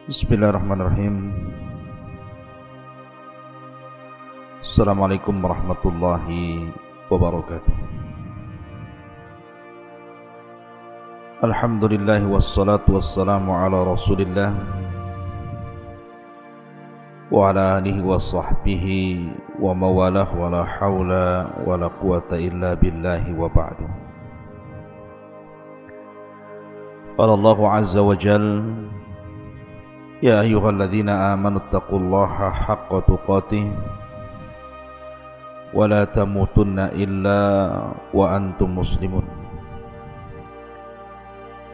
Bismillahirrahmanirrahim. Assalamualaikum warahmatullahi wabarakatuh. Alhamdulillah wassalatu wassalamu ala Rasulillah wa ala alihi wa sahbihi wa mawalah wa la hawla wa la quwata illa billahi wa ba'du. Qala Allahu azza wa jalla: Ya ayyuhalladzina amanu taqullaha haqqa tuqatih wa la tamutunna illa wa antum muslimun.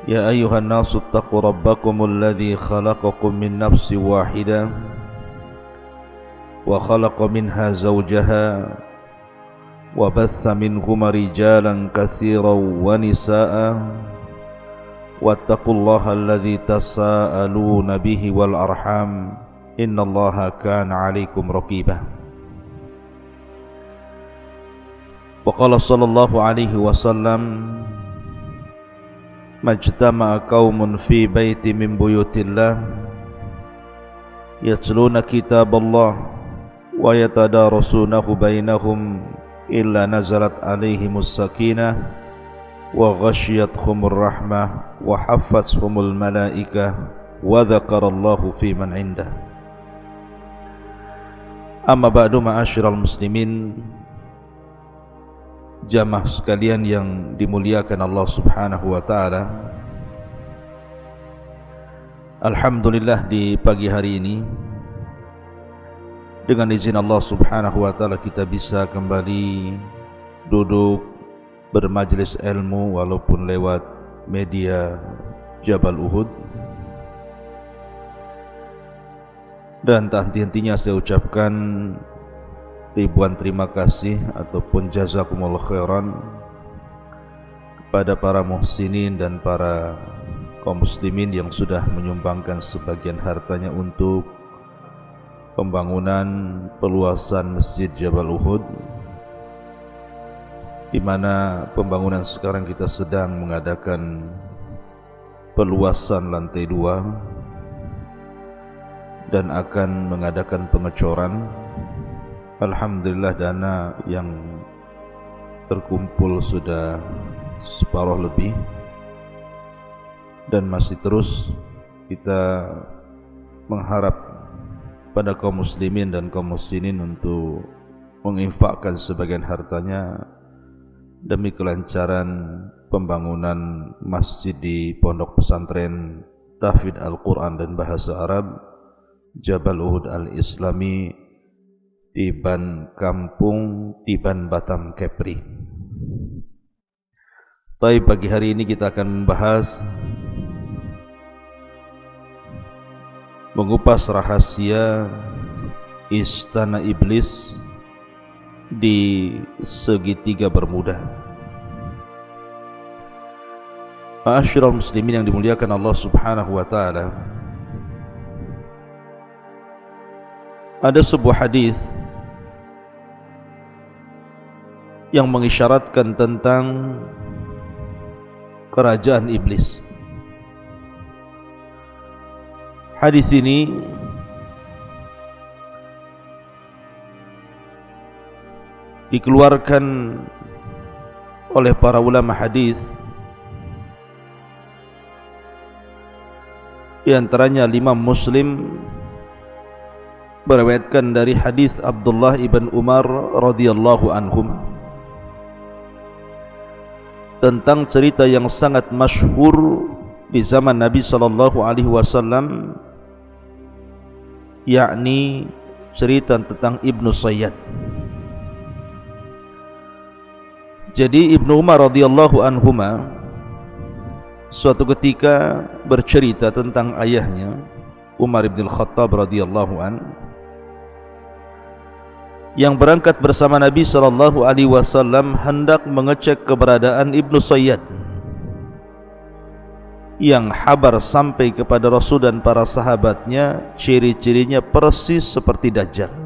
Ya ayyuhan nasu taqu rabbakumul ladzi khalaqakum min nafsin wahidah wa khalaqa minha zawjaha wa batha minhuma rijalan katsiran wa nisaa'a wattaqullaha alladzi tasaaluna bihi wal arham innallaha kana 'alaikum raqiba. Wa qala sallallahu alaihi wasallam: majtama'a qaumun fi baiti min buyutillah yatluna kitaballah wa yatadarasunahu bainahum illa nazalat alaihimus sakinah wa ghasyiyatuhumur rahmah wa haffathumul malaikah wa dzakarallahu fi man indah. Amma ba'du, ma'asyiral muslimin, jamaah sekalian yang dimuliakan Allah Subhanahu wa taala. Alhamdulillah, di pagi hari ini dengan izin Allah Subhanahu wa taala kita bisa kembali duduk bermajlis ilmu walaupun lewat media Jabal Uhud. Dan tak henti-hentinya saya ucapkan ribuan terima kasih ataupun jazakumullah khairan kepada para muhsinin dan para kaum muslimin yang sudah menyumbangkan sebagian hartanya untuk pembangunan peluasan Masjid Jabal Uhud, di mana pembangunan sekarang kita sedang mengadakan peluasan lantai 2 dan akan mengadakan pengecoran. Alhamdulillah, dana yang terkumpul sudah separuh lebih dan masih terus kita mengharap pada kaum muslimin dan kaum muslimin untuk menginfakkan sebagian hartanya demi kelancaran pembangunan masjid di Pondok Pesantren Tahfidz Al-Quran dan Bahasa Arab Jabal Uhud Al-Islami, Tiban Kampung, Tiban Batam, Kepri. Tapi pagi hari ini kita akan membahas, mengupas rahasia Istana Iblis di segitiga Bermuda. Ma'asyiral muslimin yang dimuliakan Allah Subhanahu wa taala, ada sebuah hadis yang mengisyaratkan tentang kerajaan iblis. Hadis ini dikeluarkan oleh para ulama hadis, di antaranya Imam Muslim meriwayatkan dari hadis Abdullah ibn Umar radhiyallahu anhuma tentang cerita yang sangat masyhur di zaman Nabi sallallahu alaihi wasallam, yakni cerita tentang Ibnu Sayyad. Jadi Ibnu Umar radhiyallahu anhuma suatu ketika bercerita tentang ayahnya Umar bin Khattab radhiyallahu an, yang berangkat bersama Nabi sallallahu alaihi wasallam hendak mengecek keberadaan Ibnu Sayyad, yang kabar sampai kepada Rasul dan para sahabatnya, ciri-cirinya persis seperti Dajjal.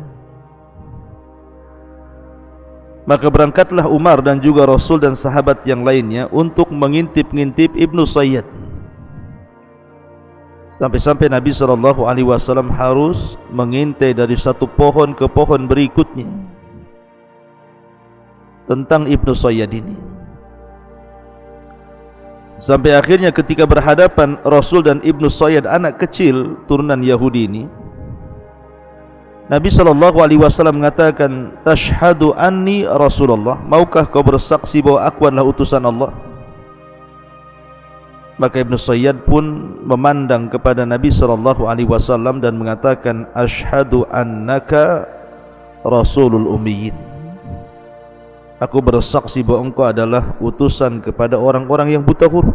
Maka berangkatlah Umar dan juga Rasul dan sahabat yang lainnya untuk mengintip-ngintip Ibnu Sayyad. Sampai-sampai Nabi SAW harus mengintai dari satu pohon ke pohon berikutnya tentang Ibnu Sayyad ini. Sampai akhirnya ketika berhadapan Rasul dan Ibnu Sayyad, anak kecil turunan Yahudi ini, Nabi SAW mengatakan, "Tashhadu anni Rasulullah, maukah kau bersaksi bahwa aku adalah utusan Allah?" Maka Ibnu Sayyad pun memandang kepada Nabi SAW dan mengatakan, "Ashhadu annaka Rasulul Ummiyin." Aku bersaksi bahwa engkau adalah utusan kepada orang-orang yang buta huruf.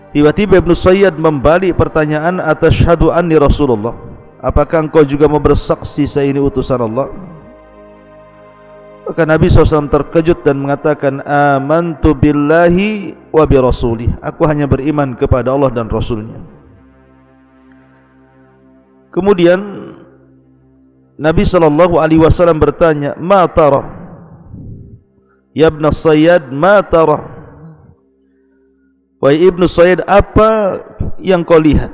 Tiba-tiba Ibnu Sayyad membalik pertanyaan, "Atashhadu anni Rasulullah?" Apakah engkau juga mau bersaksi saya ini utusan Allah? Maka Nabi SAW terkejut dan mengatakan, "Amantu billahi wa bi rasulih." Aku hanya beriman kepada Allah dan Rasulnya. Kemudian Nabi SAW bertanya, "Ma tara? Ya Ibn Sayyad, ma tara?" Wahai Ibnu Sayyad, apa yang kau lihat?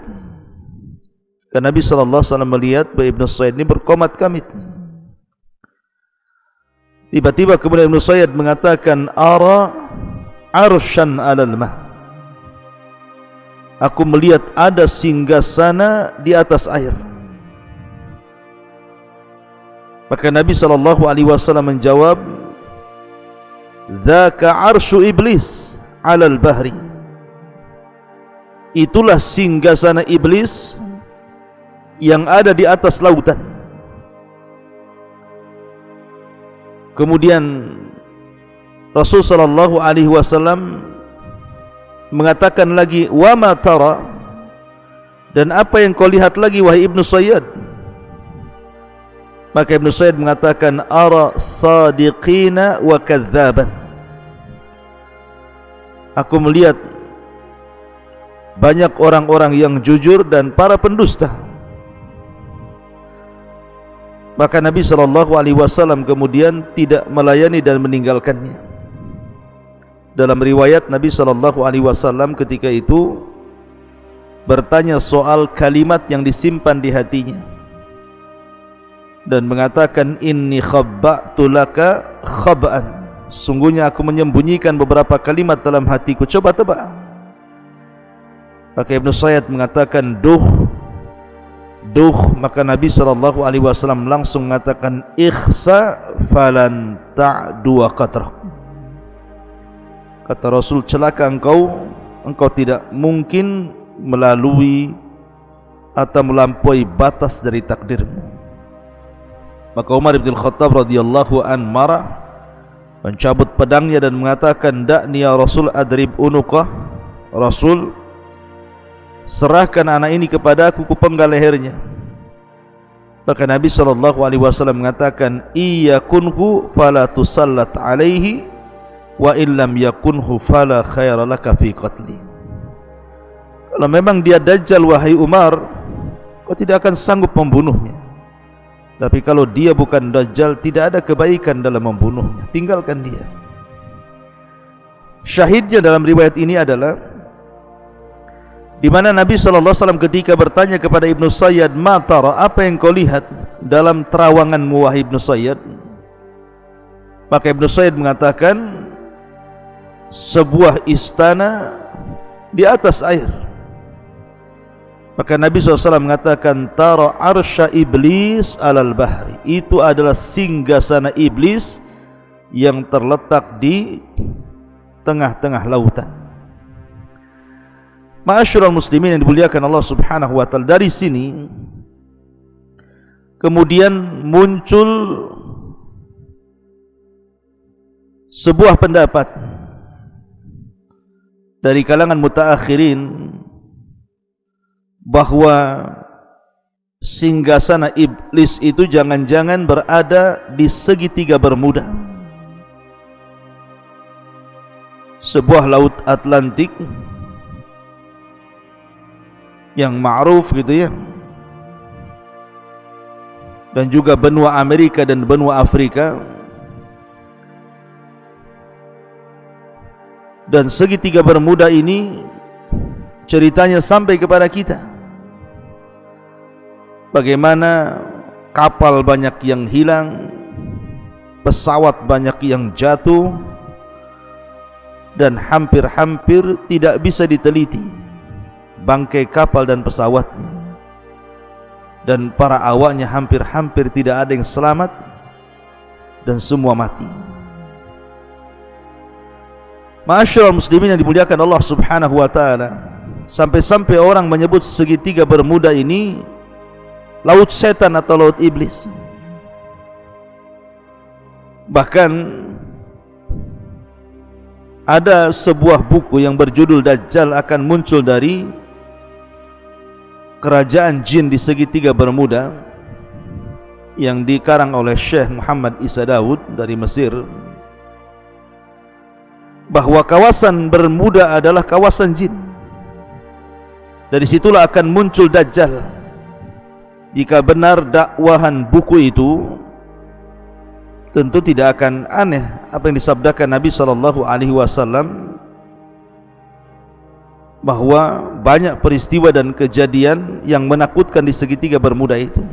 Karena Nabi SAW melihat bahwa Ibnu Sayyad ini berkomat kamit. Tiba-tiba kemudian Ibnu Sayyad mengatakan, "Ara arsyan 'alal ma." Aku melihat ada singgasana di atas air. Maka Nabi SAW menjawab, "Dzaka arsyu iblis 'alal bahri." Itulah singgasana iblis yang ada di atas lautan. Kemudian Rasul sallallahu alaihi wasallam mengatakan lagi, "Wa ma tara?" Dan apa yang kau lihat lagi wahai Ibnu Sayyad? Maka Ibnu Sayyad mengatakan, "Ara sadiqina wa kadzaban." Aku melihat banyak orang-orang yang jujur dan para pendusta. Maka Nabi SAW kemudian tidak melayani dan meninggalkannya. Dalam riwayat Nabi SAW ketika itu bertanya soal kalimat yang disimpan di hatinya dan mengatakan, "Inni khabba'tu laka khab'an." Sungguhnya aku menyembunyikan beberapa kalimat dalam hatiku, coba tebak. Maka Ibnu Sayyad mengatakan, "Duh." Maka Nabi SAW langsung mengatakan, "Ikhsa falan ta'dua qatrak." Kata Rasul, celaka engkau tidak mungkin melalui atau melampaui batas dari takdirmu. Maka Umar bin Khattab radhiyallahu an marah, mencabut pedangnya dan mengatakan, "Da'ni ya Rasul adrib unuqah." Rasul, serahkan anak ini kepada aku, kupenggal lehernya. Maka Nabi SAW mengatakan, "Iyakunhu fala tusallat alaihi wa illam yakunhu fala khaira laka fi qatli." Kalau memang dia dajjal wahai Umar, kau tidak akan sanggup membunuhnya. Tapi kalau dia bukan dajjal, tidak ada kebaikan dalam membunuhnya. Tinggalkan dia. Syahidnya dalam riwayat ini adalah di mana Nabi SAW ketika bertanya kepada Ibnu Sayyad, "Ma tara?" Apa yang kau lihat dalam terawanganmu wahai Ibnu Sayyad? Maka Ibnu Sayyad mengatakan, sebuah istana di atas air. Maka Nabi SAW mengatakan, "Tara arsya iblis alal bahri." Itu adalah singgasana iblis yang terletak di tengah-tengah lautan. Ma'asyiral muslimin yang dimuliakan Allah Subhanahu wa taala, dari sini kemudian muncul sebuah pendapat dari kalangan mutaakhirin bahwa singgasana iblis itu jangan-jangan berada di segitiga Bermuda, sebuah laut Atlantik yang ma'ruf gitu ya, dan juga benua Amerika dan benua Afrika. Dan segitiga Bermuda ini ceritanya sampai kepada kita, bagaimana kapal banyak yang hilang, pesawat banyak yang jatuh, dan hampir-hampir tidak bisa diteliti bangkai kapal dan pesawatnya, dan para awaknya hampir-hampir tidak ada yang selamat dan semua mati. Ma'asyiral muslimin yang dimuliakan Allah Subhanahu wa taala, sampai-sampai orang menyebut segitiga Bermuda ini laut setan atau laut iblis. Bahkan ada sebuah buku yang berjudul Dajjal akan muncul dari kerajaan jin di segitiga Bermuda, yang dikarang oleh Syekh Muhammad Isa Daud dari Mesir, bahwa kawasan Bermuda adalah kawasan jin. Dari situlah akan muncul Dajjal. Jika benar dakwahan buku itu, tentu tidak akan aneh apa yang disabdakan Nabi SAW, bahwa banyak peristiwa dan kejadian yang menakutkan di segitiga Bermuda itu.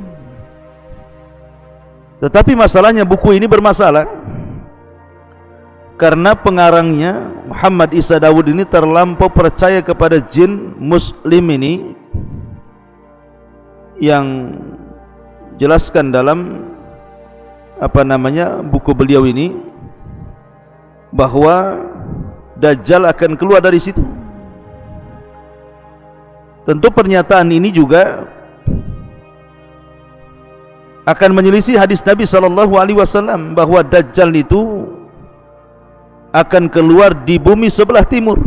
Tetapi masalahnya buku ini bermasalah karena pengarangnya Muhammad Isa Daud ini terlampau percaya kepada jin muslim ini, yang jelaskan dalam buku beliau ini bahwa Dajjal akan keluar dari situ. Tentu pernyataan ini juga akan menyelisih hadis Nabi SAW bahwa Dajjal itu akan keluar di bumi sebelah timur.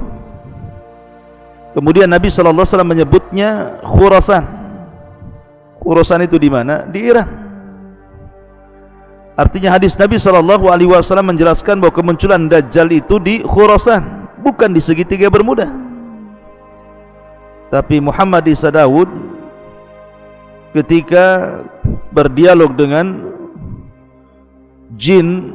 Kemudian Nabi SAW menyebutnya Khurasan. Khurasan itu di mana? Di Iran. Artinya hadis Nabi SAW menjelaskan bahwa kemunculan Dajjal itu di Khurasan, bukan di segitiga Bermuda. Tapi Muhammad Isa Daud ketika berdialog dengan jin,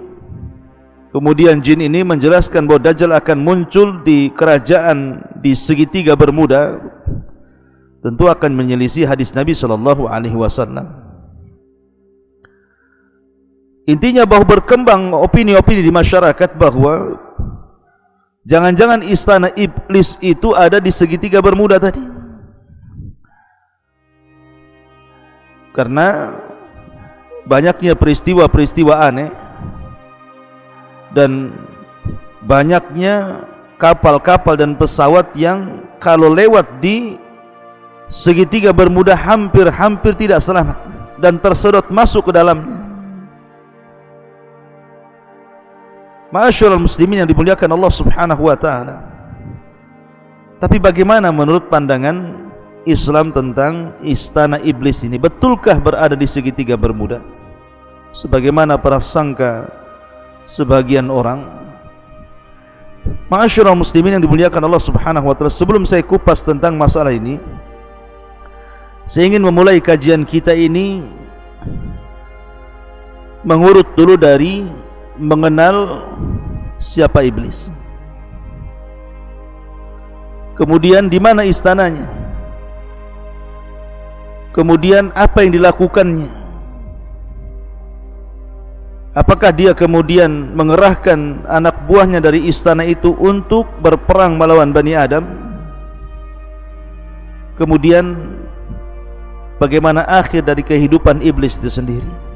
kemudian jin ini menjelaskan bahwa Dajjal akan muncul di kerajaan di segitiga Bermuda, tentu akan menyelisih hadis Nabi SAW. Intinya bahwa berkembang opini-opini di masyarakat bahwa jangan-jangan istana iblis itu ada di segitiga Bermuda tadi, karena banyaknya peristiwa-peristiwa aneh dan banyaknya kapal-kapal dan pesawat yang kalau lewat di segitiga Bermuda hampir-hampir tidak selamat dan tersedot masuk ke dalamnya. Ma'asyiral muslimin yang dimuliakan Allah Subhanahu wa taala. Tapi bagaimana menurut pandangan Islam tentang istana iblis ini? Betulkah berada di segitiga Bermuda sebagaimana prasangka sebagian orang? Ma'asyiral muslimin yang dimuliakan Allah Subhanahu wa taala, sebelum saya kupas tentang masalah ini, saya ingin memulai kajian kita ini mengurut dulu dari mengenal siapa iblis, kemudian di mana istananya, kemudian apa yang dilakukannya, apakah dia kemudian mengerahkan anak buahnya dari istana itu untuk berperang melawan Bani Adam, kemudian bagaimana akhir dari kehidupan iblis itu sendiri.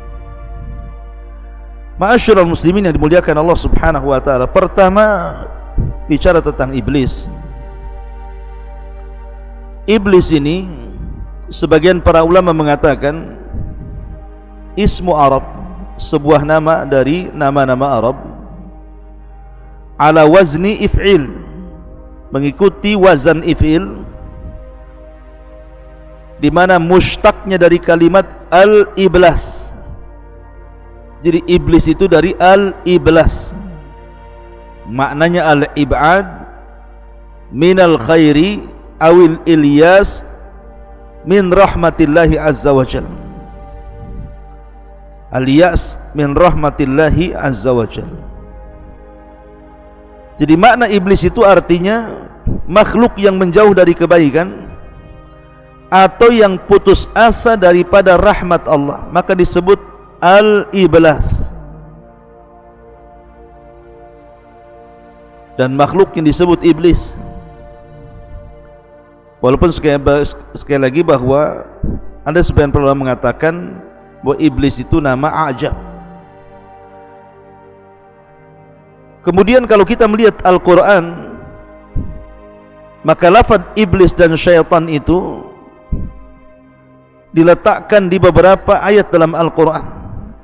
Ma'asyiral muslimin yang dimuliakan Allah Subhanahu wa taala, pertama bicara tentang iblis. Iblis ini sebagian para ulama mengatakan ismu Arab, sebuah nama dari nama-nama Arab, ala wazni if'il, mengikuti wazan if'il, di mana mushtaqnya dari kalimat al-iblas. Jadi iblis itu dari al-iblas, maknanya al-ib'ad minal khairi awil ilyas min rahmatillahi azza wa jal. Al-yas min rahmatillahi azza wa jal. Jadi makna iblis itu artinya makhluk yang menjauh dari kebaikan atau yang putus asa daripada rahmat Allah, maka disebut al-iblas. Dan makhluk yang disebut iblis, walaupun sekali lagi bahwa ada sebagian ulama mengatakan bahwa iblis itu nama ajam. Kemudian kalau kita melihat Al-Quran, maka lafaz iblis dan syaitan itu diletakkan di beberapa ayat dalam Al-Quran.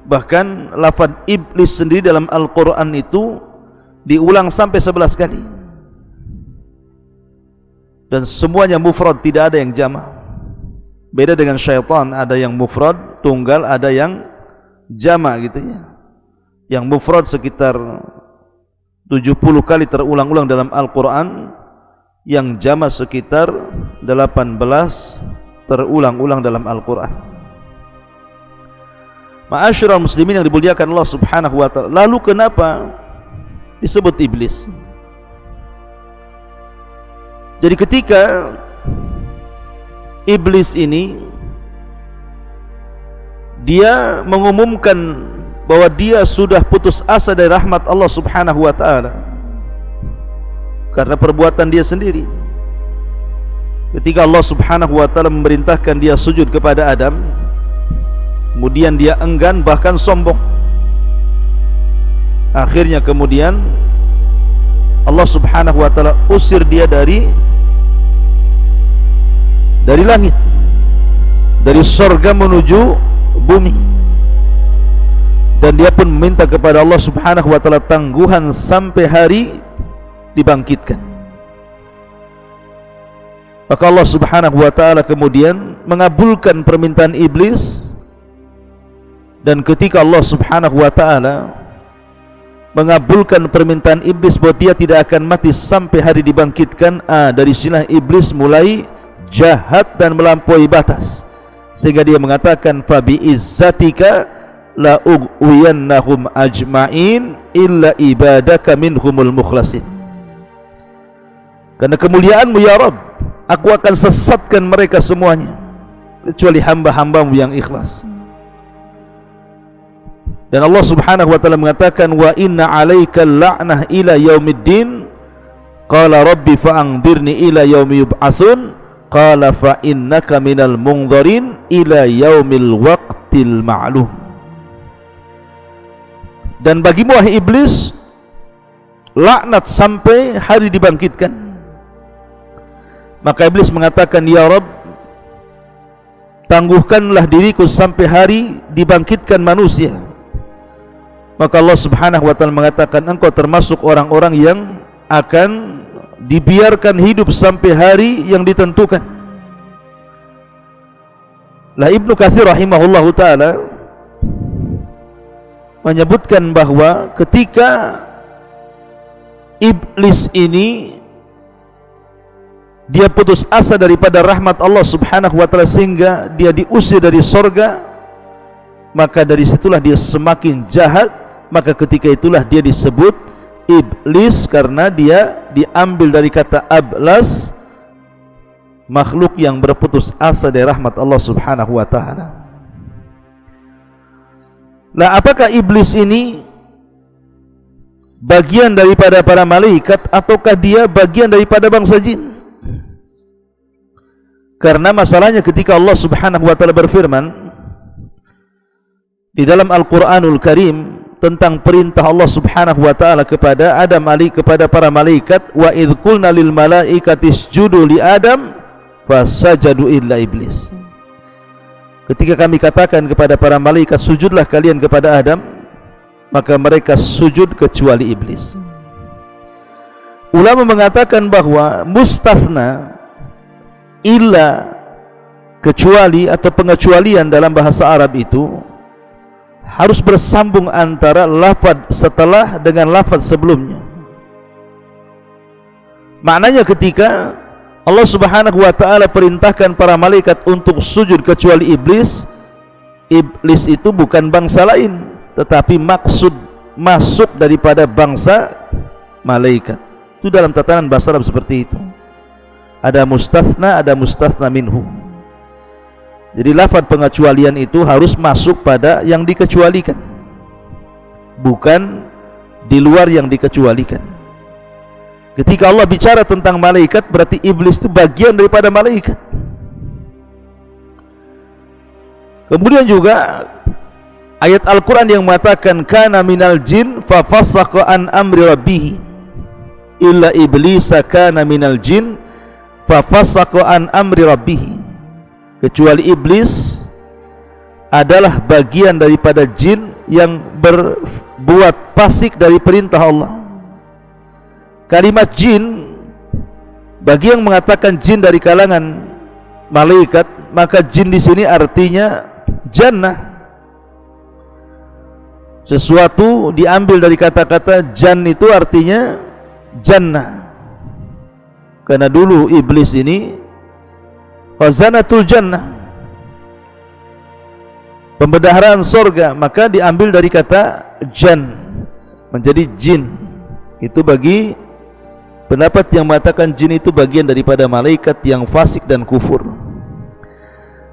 Bahkan lafaz iblis sendiri dalam Al-Quran itu diulang sampai 11 kali, dan semuanya mufrad, tidak ada yang jamak. Beda dengan syaitan, ada yang mufrad tunggal, ada yang jamak gitu ya. Yang mufrad sekitar 70 kali terulang-ulang dalam Al-Quran, yang jamak sekitar 18 terulang-ulang dalam Al-Quran. Ma'asyiral muslimin yang dimuliakan Allah Subhanahu wa ta'ala, lalu kenapa disebut iblis? Jadi ketika iblis ini dia mengumumkan bahwa dia sudah putus asa dari rahmat Allah Subhanahu wa ta'ala karena perbuatan dia sendiri. Ketika Allah Subhanahu wa ta'ala memerintahkan dia sujud kepada Adam, kemudian dia enggan, bahkan sombong. Akhirnya kemudian Allah Subhanahu wa ta'ala usir dia dari langit, dari surga menuju bumi, dan dia pun meminta kepada Allah Subhanahu wa ta'ala tangguhan sampai hari dibangkitkan. Maka Allah Subhanahu wa ta'ala kemudian mengabulkan permintaan iblis, dan ketika Allah Subhanahu wa ta'ala mengabulkan permintaan iblis bahwa dia tidak akan mati sampai hari dibangkitkan, dari sinilah iblis mulai jahat dan melampaui batas, sehingga dia mengatakan fabi izzatika la ughwiyannahum ajma'in illa ibadaka minhumul mukhlasin. Karena kemuliaanmu ya Rabb, aku akan sesatkan mereka semuanya kecuali hamba-hambamu yang ikhlas. Dan Allah Subhanahu wa ta'ala mengatakan wa inna 'alaika la'nah ila yaumiddin qala rabbi fa'anzirni ila yaumi yub'atsun qala fa innaka minal munzirin ila yaumil waqtil ma'lum. Dan bagimu wahai iblis laknat sampai hari dibangkitkan. Maka iblis mengatakan, ya Rabb, tangguhkanlah diriku sampai hari dibangkitkan manusia. Maka Allah Subhanahu wa ta'ala mengatakan, engkau termasuk orang-orang yang akan dibiarkan hidup sampai hari yang ditentukan. Lah Ibnu Katsir rahimahullahu ta'ala menyebutkan bahwa ketika iblis ini dia putus asa daripada rahmat Allah Subhanahu wa ta'ala sehingga dia diusir dari surga, maka dari situlah dia semakin jahat. Maka ketika itulah dia disebut iblis, karena dia diambil dari kata ablas, makhluk yang berputus asa dari rahmat Allah Subhanahu wa ta'ala. Nah, apakah iblis ini bagian daripada para malaikat ataukah dia bagian daripada bangsa jin? Karena masalahnya ketika Allah Subhanahu wa ta'ala berfirman di dalam Al-Quranul Karim tentang perintah Allah Subhanahu wa ta'ala kepada Adam kepada para malaikat, wa idh qulna lil malaikati isjudu li Adam fasajadu illa iblis. Ketika kami katakan kepada para malaikat sujudlah kalian kepada Adam, maka mereka sujud kecuali iblis. Ulama mengatakan bahwa mustathna, illa, kecuali atau pengecualian dalam bahasa Arab itu harus bersambung antara lafaz setelah dengan lafaz sebelumnya. Maknanya ketika Allah Subhanahu wa ta'ala perintahkan para malaikat untuk sujud kecuali iblis, iblis itu bukan bangsa lain, tetapi maksud masuk daripada bangsa malaikat. Itu dalam tatanan bahasa Arab seperti itu. ada mustatsna minhu. Jadi lafaz pengecualian itu harus masuk pada yang dikecualikan, bukan di luar yang dikecualikan. Ketika Allah bicara tentang malaikat, berarti iblis itu bagian daripada malaikat. Kemudian juga ayat Al-Quran yang mengatakan kana minal jin fa fasaqa an amri rabbih illa iblisa kana minal jin fa fasaqa an amri rabbih. Kecuali iblis adalah bagian daripada jin yang berbuat fasik dari perintah Allah. Kalimat jin, bagi yang mengatakan jin dari kalangan malaikat, maka jin di sini artinya jannah. Sesuatu diambil dari kata-kata jan, itu artinya jannah. Karena dulu iblis ini khazanatul jannah, pembendaharaan sorga, maka diambil dari kata jan menjadi jin. Itu bagi pendapat yang mengatakan jin itu bagian daripada malaikat yang fasik dan kufur.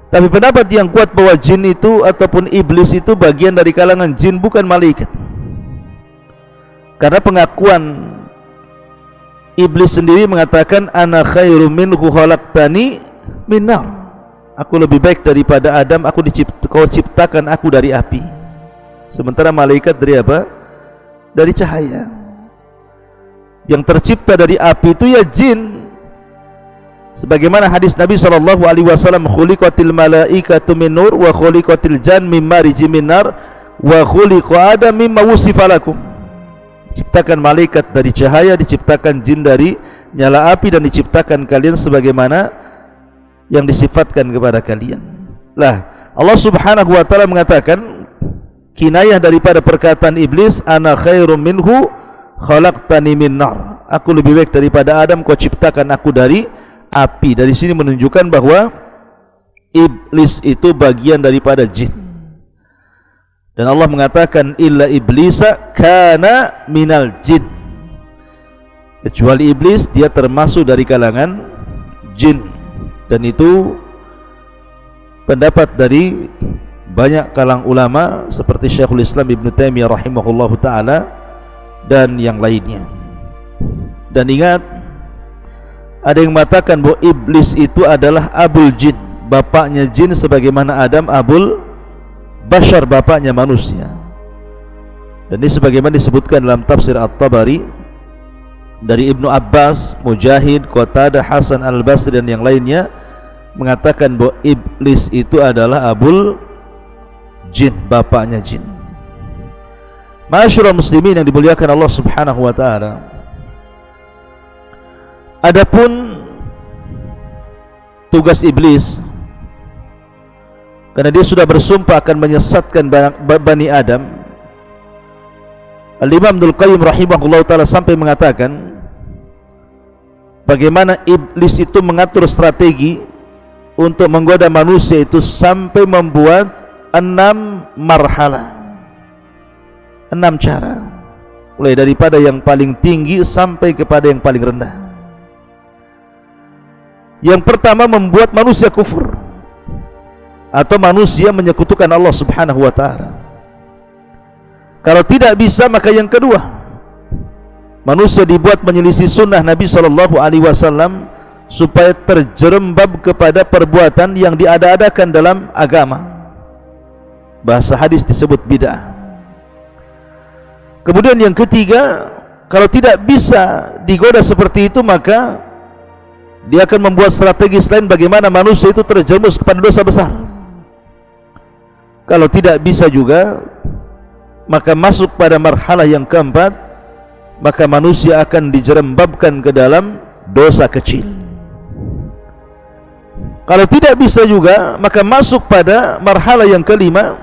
Tapi pendapat yang kuat bahwa jin itu ataupun iblis itu bagian dari kalangan jin, bukan malaikat. Karena pengakuan iblis sendiri mengatakan ana khairum minhu khalaqtani min nar. Aku lebih baik daripada Adam, kau ciptakan aku dari api. Sementara malaikat dari apa? Dari cahaya. Yang tercipta dari api itu ya jin. Sebagaimana hadis Nabi SAW, khuliqatil malaikatu min nur wa khuliqatil jan min mariji min nar wa khuliqa adam mimma wusifa lakum. Diciptakan malaikat dari cahaya, diciptakan jin dari nyala api, dan diciptakan kalian sebagaimana yang disifatkan kepada kalian. Lah, Allah Subhanahu wa taala mengatakan kinayah daripada perkataan iblis, ana khairum minhu khalaqtani min nar. Aku lebih baik daripada Adam, kau ciptakan aku dari api. Dari sini menunjukkan bahwa iblis itu bagian daripada jin. Dan Allah mengatakan illa iblisa kana minal jin. Kecuali iblis, dia termasuk dari kalangan jin. Dan itu pendapat dari banyak kalangan ulama seperti Syekhul Islam Ibn Taimiyah rahimahullahu ta'ala dan yang lainnya. Dan ingat, ada yang mengatakan bahwa iblis itu adalah abul jin, bapaknya jin, sebagaimana Adam abul bashar, bapaknya manusia. Dan ini sebagaimana disebutkan dalam tafsir At-Tabari dari Ibnu Abbas, Mujahid, Qatadah, Hasan Al-Basri dan yang lainnya mengatakan bahwa iblis itu adalah abul jin, bapaknya jin. Ma'asyiral muslimin yang dimuliakan Allah Subhanahu wa taala, adapun tugas iblis, karena dia sudah bersumpah akan menyesatkan Bani Adam, Al-Imam Ibnul Qayyim rahimahullah ta'ala sampai mengatakan bagaimana iblis itu mengatur strategi untuk menggoda manusia itu sampai membuat 6 marhalah, 6 cara, mulai daripada yang paling tinggi sampai kepada yang paling rendah. Yang pertama, membuat manusia kufur atau manusia menyekutukan Allah Subhanahu wa ta'ala. Kalau tidak bisa, maka yang kedua, manusia dibuat menyelisih sunnah Nabi SAW supaya terjerembab kepada perbuatan yang diada-adakan dalam agama. Bahasa hadis disebut bid'ah. Kemudian yang ketiga, kalau tidak bisa digoda seperti itu, maka dia akan membuat strategi selain bagaimana manusia itu terjerumus kepada dosa besar. Kalau tidak bisa juga, maka masuk pada marhalah yang keempat, maka manusia akan dijerembabkan ke dalam dosa kecil. Kalau tidak bisa juga, maka masuk pada marhalah yang kelima,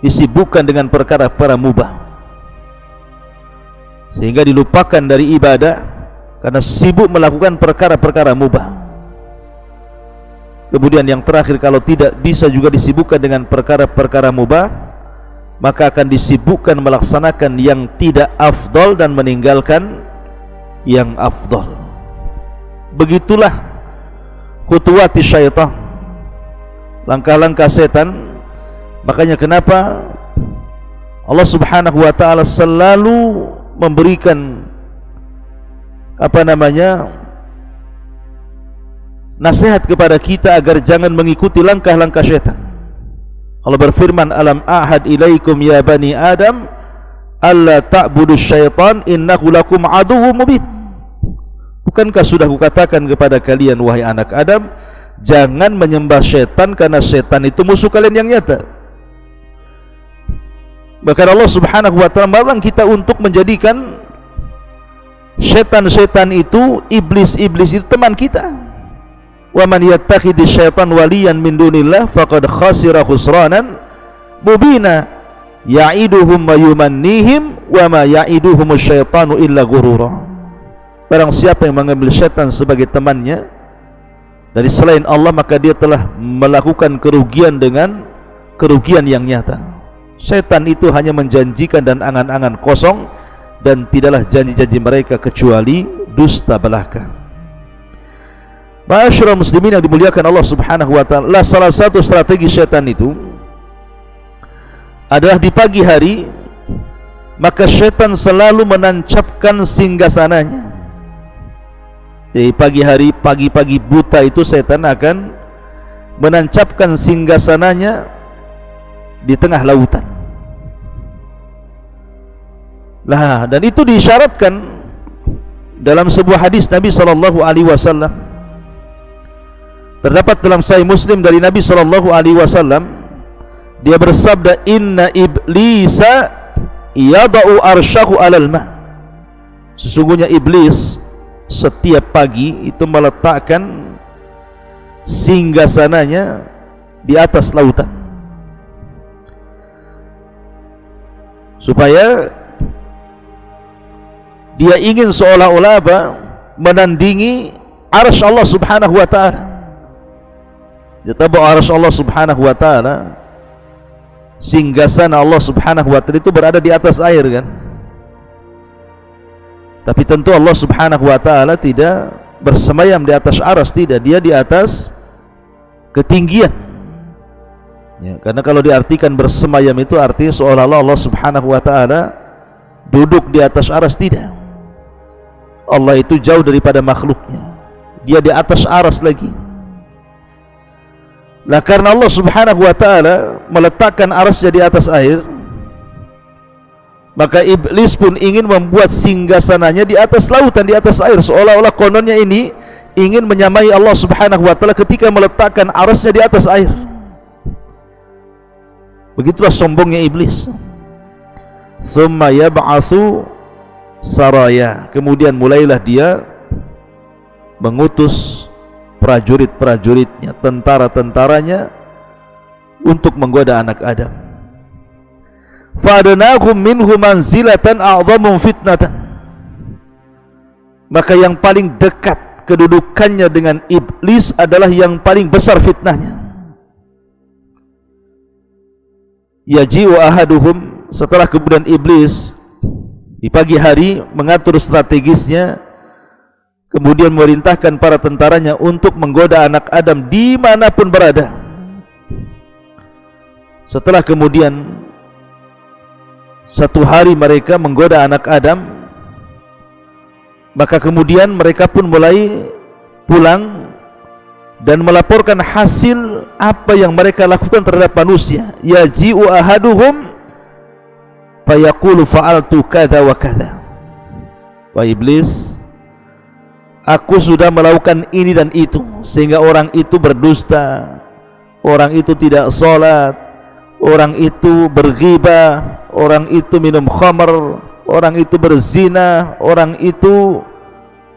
disibukkan dengan perkara-perkara mubah, sehingga dilupakan dari ibadah karena sibuk melakukan perkara-perkara mubah. Kemudian yang terakhir, kalau tidak bisa juga disibukkan dengan perkara-perkara mubah, maka akan disibukkan melaksanakan yang tidak afdol dan meninggalkan yang afdol. Begitulah khutuwati syaitan, langkah-langkah setan. Makanya kenapa Allah Subhanahu wa taala selalu memberikan nasihat kepada kita agar jangan mengikuti langkah-langkah syaitan. Allah berfirman, alam ahad ilaikum ya bani adam alla ta'budu syaitan innahu lakum aduwwum mubin. Bukankah sudah kukatakan kepada kalian wahai anak Adam, jangan menyembah syaitan karena syaitan itu musuh kalian yang nyata. Bahkan Allah Subhanahu wa taala melarang kita untuk menjadikan syaitan-syaitan itu, iblis-iblis itu teman kita. Wa man yattakhidhi syaitan waliyan min dunillah faqad khasira khusranan mubina ya'iduhum wa yumannihim wa ma ya'iduhum syaitanu illa ghurura. Barang siapa yang mengambil syaitan sebagai temannya dari selain Allah, maka dia telah melakukan kerugian dengan kerugian yang nyata. Syaitan itu hanya menjanjikan dan angan-angan kosong, dan tidaklah janji-janji mereka kecuali dusta belaka. Ma'asyiral muslimin yang dimuliakan Allah Subhanahu wa taala, salah satu strategi syaitan itu adalah di pagi hari, maka syaitan selalu menancapkan singgasananya. Di pagi hari, pagi-pagi buta itu setan akan menancapkan singgasananya di tengah lautan. Lah, dan itu diisyaratkan dalam sebuah hadis Nabi SAW. Terdapat dalam Sahih Muslim dari Nabi SAW, dia bersabda, inna iblisa yada'u arsyahu alal ma. Sesungguhnya iblis setiap pagi itu meletakkan singgasananya di atas lautan, supaya dia ingin seolah-olah menandingi arsy Allah Subhanahu wa taala. Kita tahu arsy Allah Subhanahu wa taala, singgasana Allah Subhanahu wa taala itu berada di atas air kan. Tapi tentu Allah Subhanahu wa taala tidak bersemayam di atas arsy, tidak, dia di atas ketinggian. Ya, karena kalau diartikan bersemayam itu artinya seolah-olah Allah Subhanahu wa taala duduk di atas arsy, tidak. Allah itu jauh daripada makhluknya, dia di atas arsy lagi. Nah, karena Allah Subhanahu wa taala meletakkan arsy di atas air, maka iblis pun ingin membuat singgasananya di atas lautan, di atas air, seolah-olah kononnya ini ingin menyamai Allah Subhanahu wa taala ketika meletakkan arsy di atas air. Begitulah sombongnya iblis. Tsumma yab'atsu saraya, kemudian mulailah dia mengutus prajurit-prajuritnya, tentara-tentaranya untuk menggoda anak Adam. Fa'adnahum minhu manzilatan a'dhamu fitnatan, maka yang paling dekat kedudukannya dengan iblis adalah yang paling besar fitnahnya. Yaji'u ahaduhum, setelah kemudian iblis di pagi hari mengatur strategisnya, kemudian memerintahkan para tentaranya untuk menggoda anak Adam dimanapun berada. Setelah kemudian satu hari mereka menggoda anak Adam, maka kemudian mereka pun mulai pulang dan melaporkan hasil apa yang mereka lakukan terhadap manusia. Yaji'u ahaduhum fayaqulu fa'altu kadza wa kadza. Wahai iblis, aku sudah melakukan ini dan itu, sehingga orang itu berdusta, orang itu tidak salat, orang itu berghibah, orang itu minum khamar, orang itu berzina, orang itu,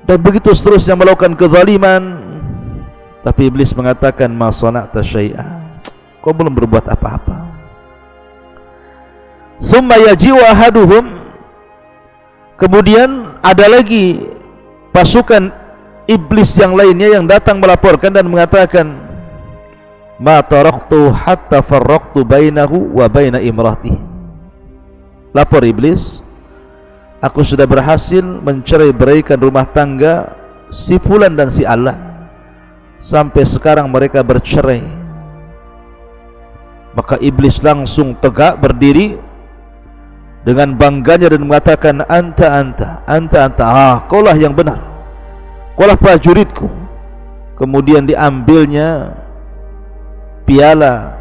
dan begitu seterusnya melakukan kezaliman. Tapi iblis mengatakan, ma sana'ta syai'a, kau belum berbuat apa-apa. Tsumma yaji'u ahaduhum, kemudian ada lagi pasukan iblis yang lainnya yang datang melaporkan dan mengatakan, ma taraktu hatta farraqtu bainahu wa baina imratihi. Lapor iblis, aku sudah berhasil mencerai-beraikan rumah tangga si fulan dan si alan, sampai sekarang mereka bercerai. Maka iblis langsung tegak berdiri dengan bangganya dan mengatakan, anta, kaulah yang benar, kaulah prajuritku. Kemudian diambilnya piala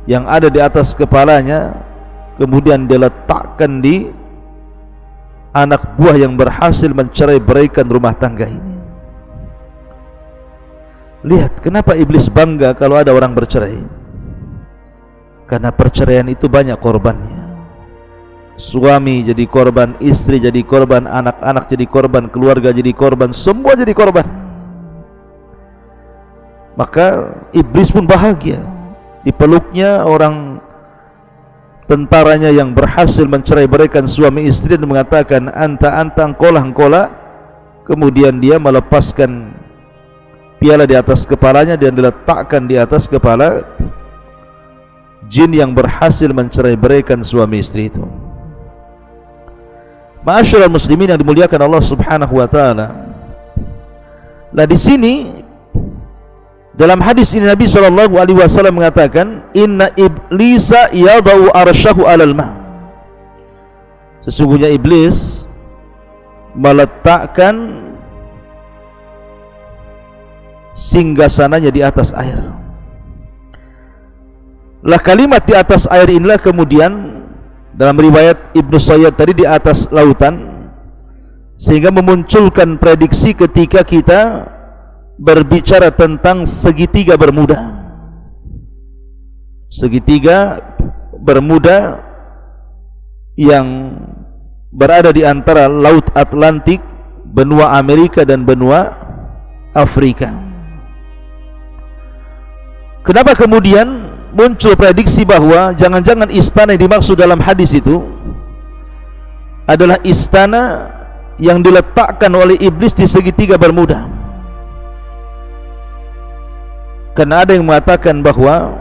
yang ada di atas kepalanya, kemudian diletakkan di anak buah yang berhasil mencerai-beraikan rumah tangga ini. Lihat kenapa iblis bangga kalau ada orang bercerai. Karena perceraian itu banyak korbannya. Suami jadi korban, istri jadi korban, anak-anak jadi korban, keluarga jadi korban, semua jadi korban. Maka iblis pun bahagia, dipeluknya orang tentaranya yang berhasil mencerai-beraikan suami istri dan mengatakan, anta, engkaulah. Kemudian dia melepaskan piala di atas kepalanya dan diletakkan di atas kepala jin yang berhasil mencerai-beraikan suami istri itu. Ma'asyiral muslimin yang dimuliakan Allah Subhanahu wa taala. Nah, di sini dalam hadis ini Nabi sallallahu alaihi wasallam mengatakan, inna iblisa yadau arsyahu 'alal ma'. Sesungguhnya iblis meletakkan singgasananya di atas air. Lah kalimat di atas air inilah kemudian dalam riwayat Ibnu Sayyad tadi di atas lautan, sehingga memunculkan prediksi ketika kita berbicara tentang segitiga Bermuda. Segitiga Bermuda yang berada di antara Laut Atlantik, benua Amerika dan benua Afrika. Kenapa kemudian muncul prediksi bahwa jangan-jangan istana yang dimaksud dalam hadis itu adalah istana yang diletakkan oleh iblis di segitiga Bermuda? Karena ada yang mengatakan bahwa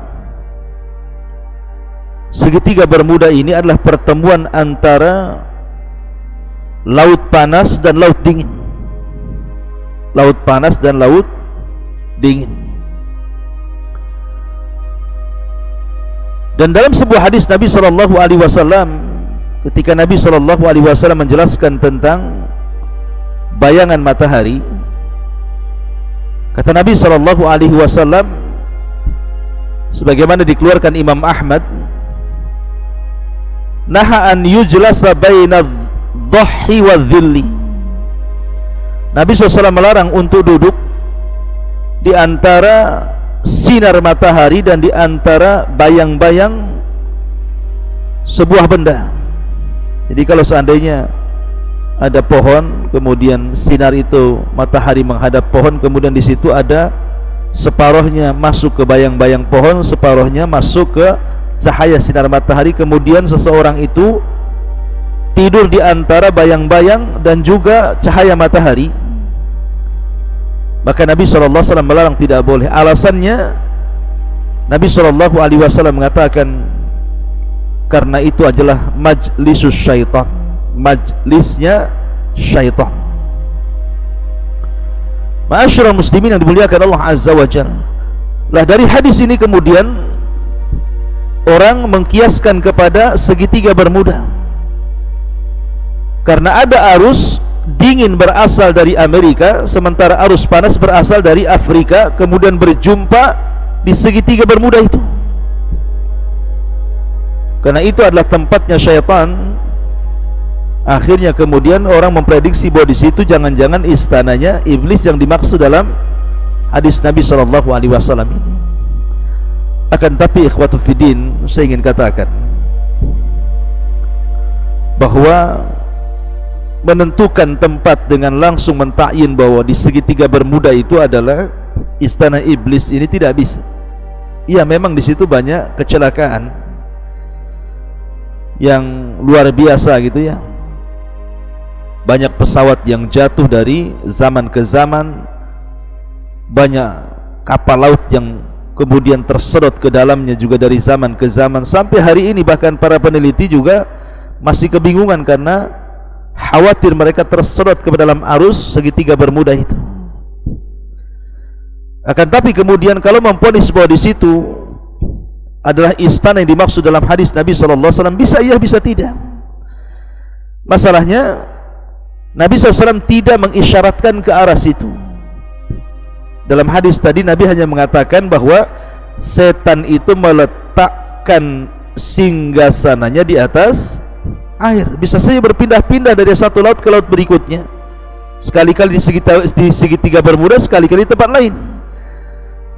segitiga Bermuda ini adalah pertemuan antara laut panas dan laut dingin. Laut panas dan laut dingin. Dan dalam sebuah hadis Nabi sallallahu alaihi wasallam, ketika Nabi sallallahu alaihi wasallam menjelaskan tentang bayangan matahari, kata Nabi sallallahu alaihi wasallam sebagaimana dikeluarkan Imam Ahmad, naha an yujlasa baina dhahhi wa dhilli. Nabi SAW melarang untuk duduk di antara sinar matahari dan di antara bayang-bayang sebuah benda. Jadi kalau seandainya ada pohon, kemudian sinar itu matahari menghadap pohon, kemudian di situ ada separuhnya masuk ke bayang-bayang pohon, separuhnya masuk ke cahaya sinar matahari, kemudian seseorang itu tidur di antara bayang-bayang dan juga cahaya matahari, maka Nabi SAW melarang, tidak boleh. Alasannya Nabi SAW mengatakan karena itu adalah majlisus syaitan, majlisnya syaitan. Ma'asyiral muslimin yang dimuliakan Allah Azza wa Jalla. Lah dari hadis ini kemudian orang mengkiaskan kepada segitiga Bermuda, karena ada arus dingin berasal dari Amerika, sementara arus panas berasal dari Afrika, kemudian berjumpa di segitiga Bermuda itu. Karena itu adalah tempatnya syaitan. Akhirnya kemudian orang memprediksi bahwa di situ jangan-jangan istananya iblis yang dimaksud dalam hadis Nabi SAW ini. Akan tapi ikhwatu fiddin, saya ingin katakan bahwa menentukan tempat dengan langsung mentakyin bahwa di segitiga Bermuda itu adalah istana iblis ini tidak bisa. Ya memang di situ banyak kecelakaan yang luar biasa gitu ya. Banyak pesawat yang jatuh dari zaman ke zaman, banyak kapal laut yang kemudian tersedot ke dalamnya juga dari zaman ke zaman. Sampai hari ini bahkan para peneliti juga masih kebingungan karena khawatir mereka tersedot ke dalam arus segitiga Bermuda itu. Akan tapi kemudian kalau memponis bahwa di situ adalah istana yang dimaksud dalam hadis Nabi SAW, bisa iya bisa tidak. Masalahnya Nabi SAW tidak mengisyaratkan ke arah situ. Dalam hadis tadi Nabi hanya mengatakan bahwa setan itu meletakkan singgasananya di atas air. Bisa saja berpindah-pindah dari satu laut ke laut berikutnya, sekali-kali di segitiga Bermuda, sekali-kali di tempat lain.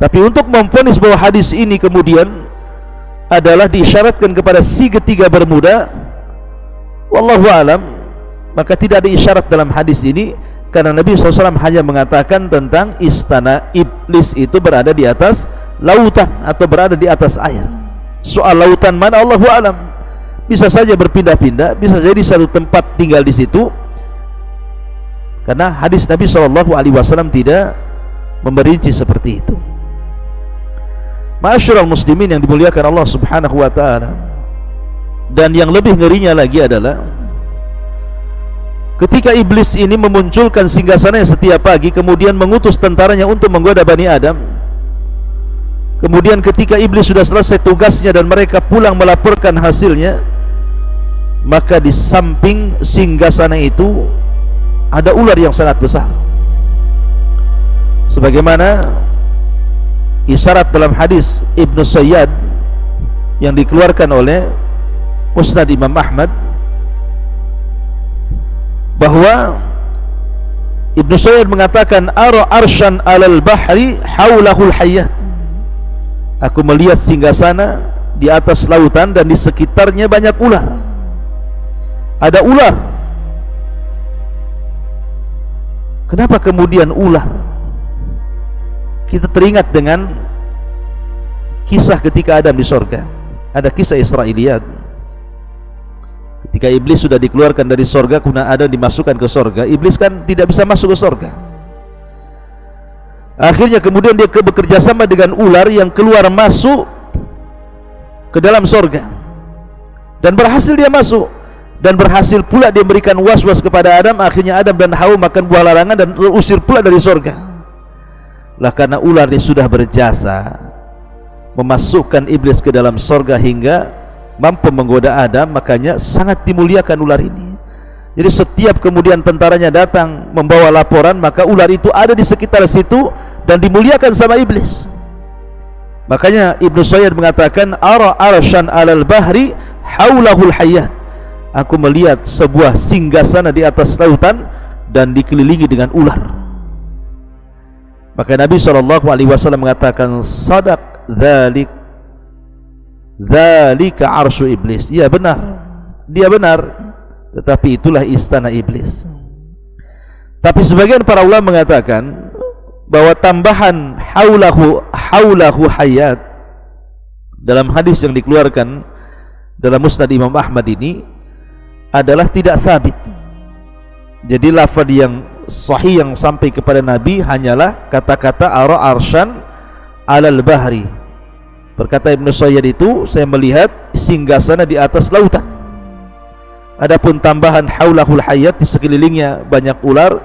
Tapi untuk memvonis bahwa hadis ini kemudian adalah diisyaratkan kepada segitiga Bermuda, wallahu alam, maka tidak ada isyarat dalam hadis ini, karena Nabi SAW hanya mengatakan tentang istana iblis itu berada di atas lautan atau berada di atas air. Soal lautan mana, Allahu alam, bisa saja berpindah-pindah, bisa jadi satu tempat tinggal di situ, karena hadis Nabi SAW tidak memberinci seperti itu. Ma'asyiral muslimin yang dimuliakan Allah Subhanahu wa ta'ala. Dan yang lebih ngerinya lagi adalah ketika iblis ini memunculkan singgasananya setiap pagi, kemudian mengutus tentaranya untuk menggoda Bani Adam. Kemudian ketika iblis sudah selesai tugasnya dan mereka pulang melaporkan hasilnya, maka di samping singgasana itu ada ular yang sangat besar. Sebagaimana isyarat dalam hadis Ibnu Sayyad yang dikeluarkan oleh Musnad Imam Ahmad, bahwa Ibnu Sayyad mengatakan, ara arsyan alal bahri haulahul hayyat, aku melihat singgasana di atas lautan dan di sekitarnya banyak ular. Ada ular. Kenapa kemudian ular? Kita teringat dengan kisah ketika Adam di sorga. Ada kisah Israiliyat. Ketika iblis sudah dikeluarkan dari sorga, kemudian Adam dimasukkan ke sorga. Iblis kan tidak bisa masuk ke sorga. Akhirnya kemudian dia bekerja sama dengan ular yang keluar masuk ke dalam sorga, dan berhasil dia masuk, dan berhasil pula dia memberikan was-was kepada Adam. Akhirnya Adam dan Hawa makan buah larangan dan terusir pula dari sorga. Lah karena ular ini sudah berjasa memasukkan iblis ke dalam sorga hingga mampu menggoda Adam, makanya sangat dimuliakan ular ini. Jadi setiap kemudian tentaranya datang membawa laporan, maka ular itu ada di sekitar situ dan dimuliakan sama iblis. Makanya Ibnu Sayyad mengatakan, ara arsyan alal bahri haulahul hayyat, aku melihat sebuah singgasana di atas lautan dan dikelilingi dengan ular. Maka Nabi SAW mengatakan, sadaq dzalika arsyu iblis. Ya benar, dia benar, tetapi itulah istana iblis. Tapi sebagian para ulama mengatakan bahwa tambahan haulahu hayat dalam hadis yang dikeluarkan dalam Musnad Imam Ahmad ini adalah tidak sabit. Jadi lafaz yang sahih yang sampai kepada Nabi hanyalah kata-kata ara arsyan alal bahri. Berkata Ibnu Sayyad itu, saya melihat singgasana di atas lautan. Adapun tambahan haulahul hayat, di sekelilingnya banyak ular,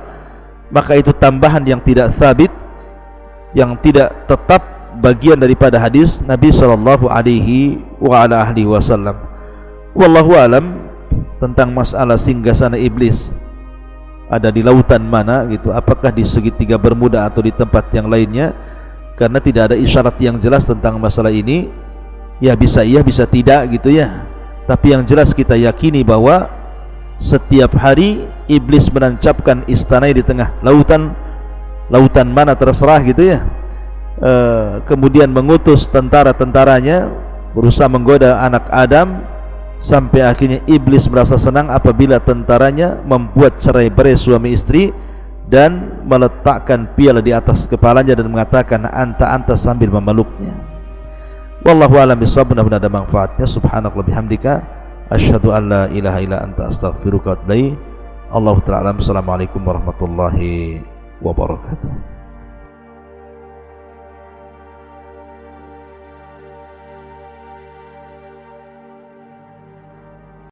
maka itu tambahan yang tidak sabit, yang tidak tetap bagian daripada hadis Nabi sallallahu alaihi wasallam. Wallahu alam tentang masalah singgasana iblis ada di lautan mana gitu, apakah di segitiga Bermuda atau di tempat yang lainnya, karena tidak ada isyarat yang jelas tentang masalah ini. Ya bisa iya bisa tidak gitu ya. Tapi yang jelas kita yakini bahwa setiap hari iblis menancapkan istana di tengah lautan, lautan mana terserah gitu ya. Kemudian mengutus tentara-tentaranya berusaha menggoda anak Adam, sampai akhirnya iblis merasa senang apabila tentaranya membuat cerai-berai suami istri dan meletakkan piala di atas kepalanya dan mengatakan anta sambil memeluknya. Wallahu a'lam bishawab. Mudah-mudahan ada manfaatnya. Subhanallah bihamdika asyhadu an la ilaha illa anta astaghfiruka wa atubu ilaik. Allahu ta'ala. Assalamualaikum warahmatullahi wabarakatuh.